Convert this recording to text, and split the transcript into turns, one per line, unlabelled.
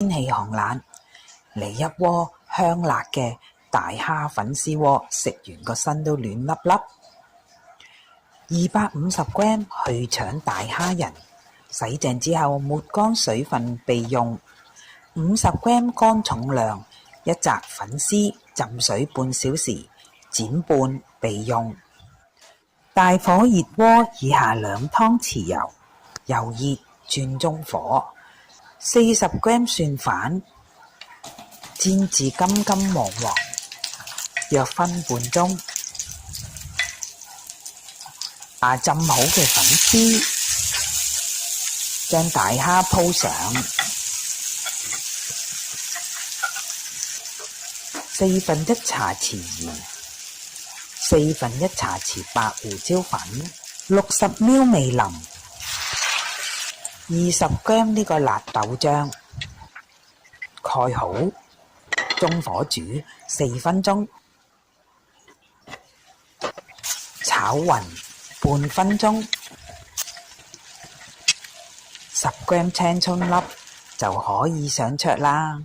天氣寒冷，嚟一鍋香辣嘅大蝦粉絲鍋，食完個身都暖粒粒。250g 去腸大蝦仁，洗淨之後抹乾水分備用。50g 乾重量，一紮粉絲浸水半小時，剪半備用。大火熱鍋，以下2湯匙油，油熱轉中火。40g 蒜瓣，煎至金金黃黃，約分半鐘。浸好嘅粉絲，將大蝦鋪上，1/4茶匙鹽，1/4茶匙白胡椒粉，60ml 味淋，20g 呢個辣豆漿，蓋好，中火煮4分鐘，炒勻半分鐘。10g 青葱粒就可以上桌啦。